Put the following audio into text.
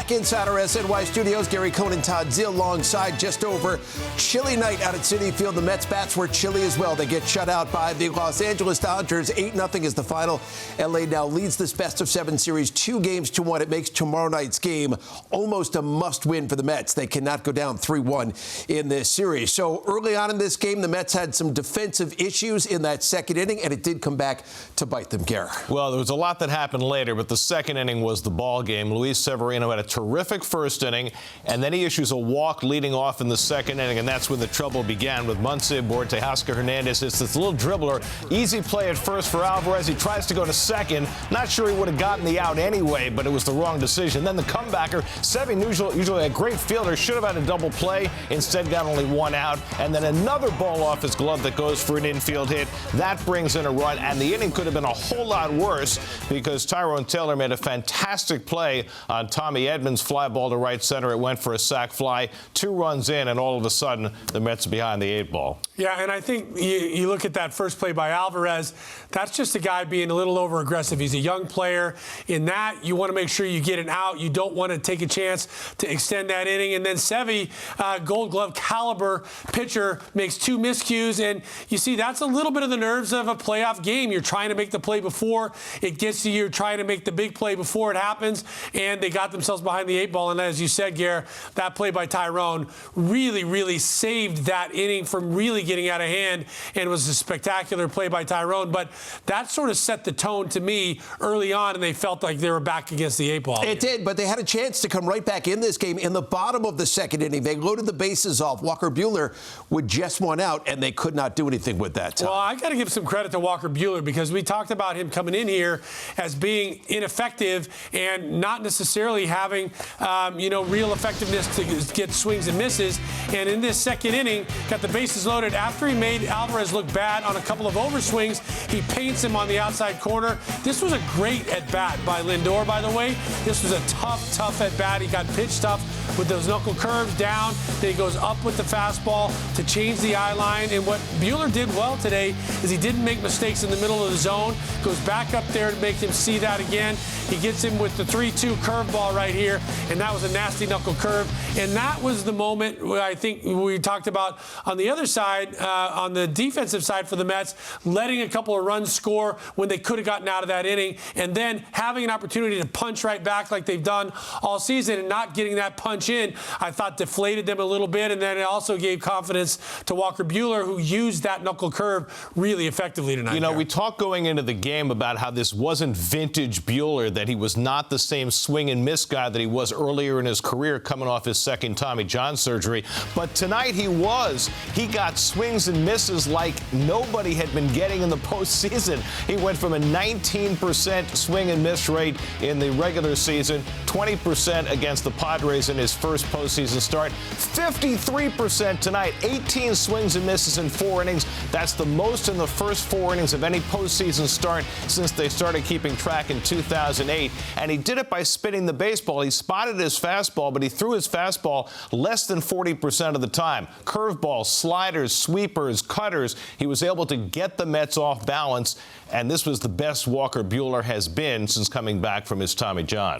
Back inside our SNY studios, Gary Cohen and Todd Zeile alongside. Just over chilly night out at Citi Field. The Mets bats were chilly as well. They get shut out by the Los Angeles Dodgers. 8-0 is the final. LA now leads this best-of-7 series 2-1. It makes tomorrow night's game almost a must-win for the Mets. They cannot go down 3-1 in this series. So early on in this game, the Mets had some defensive issues in that second inning, and it did come back to bite them, Gary. Well, there was a lot that happened later, but the second inning was the ball game. Luis Severino had a terrific first inning, and then he issues a walk leading off in the second inning, and that's when the trouble began with Muncy aboard. Teoscar Hernandez hits this little dribbler. Easy play at first for Alvarez. He tries to go to second. Not sure he would have gotten the out anyway, but it was the wrong decision. Then the comebacker, Sevy, usually a great fielder, should have had a double play. Instead got only one out, and then another ball off his glove that goes for an infield hit. That brings in a run, and the inning could have been a whole lot worse because Tyrone Taylor made a fantastic play on Tommy Edmonds' fly ball to right center. It went for a sac fly. 2 runs in, and all of a sudden, the Mets are behind the 8 ball. Yeah, and I think you look at that first play by Alvarez, that's just a guy being a little over-aggressive. He's a young player. In that, you want to make sure you get an out. You don't want to take a chance to extend that inning. And then Sevy, Gold Glove caliber pitcher, makes 2 miscues. And you see, that's a little bit of the nerves of a playoff game. You're trying to make the play before it gets to you. You're trying to make the big play before it happens. And they got themselves behind the 8 ball. And as you said, Gare, that play by Tyrone really saved that inning from really getting out of hand. And it was a spectacular play by Tyrone. But that sort of set the tone to me early on, and they felt like they were back against the 8 ball. It did, but they had a chance to come right back in this game. In the bottom of the second inning, they loaded the bases off. Walker Buehler with just 1 out, and they could not do anything with that time. Well, I got to give some credit to Walker Buehler because we talked about him coming in here as being ineffective and not necessarily having, real effectiveness to get swings and misses. And in this second inning, got the bases loaded. After he made Alvarez look bad on a couple of overswings, he paints him on the outside corner. This was a great at-bat by Lindor, by the way. This was a tough at-bat. He got pitched tough with those knuckle curves down. Then he goes up with the fastball to change the eye line. And what Buehler did well today is he didn't make mistakes in the middle of the zone. Goes back up there to make him see that again. He gets him with the 3-2 curveball right here, and that was a nasty knuckle curve. And that was the moment where I think we talked about on the other side, on the defensive side for the Mets, letting a couple of runs score when they could have gotten out of that inning, and then having an opportunity to punch right back like they've done all season and not getting that punch in, I thought deflated them a little bit, and then it also gave confidence to Walker Buehler, who used that knuckle curve really effectively tonight. You know, we talked going into the game about how this wasn't vintage Buehler, that he was not the same swing and miss guy that he was earlier in his career coming off his second Tommy John surgery. But tonight he was. He got swings and misses like nobody had been getting in the postseason. He went from a 19% swing and miss rate in the regular season, 20% against the Padres in his first postseason start, 53% tonight, 18 swings and misses in 4 innings. That's the most in the first 4 innings of any postseason start since they started keeping track in 2008. And he did it by spinning the baseball. He spotted his fastball, but he threw his fastball less than 40% of the time. Curveballs, sliders, sweepers, cutters. He was able to get the Mets off balance, and this was the best Walker Buehler has been since coming back from his Tommy John.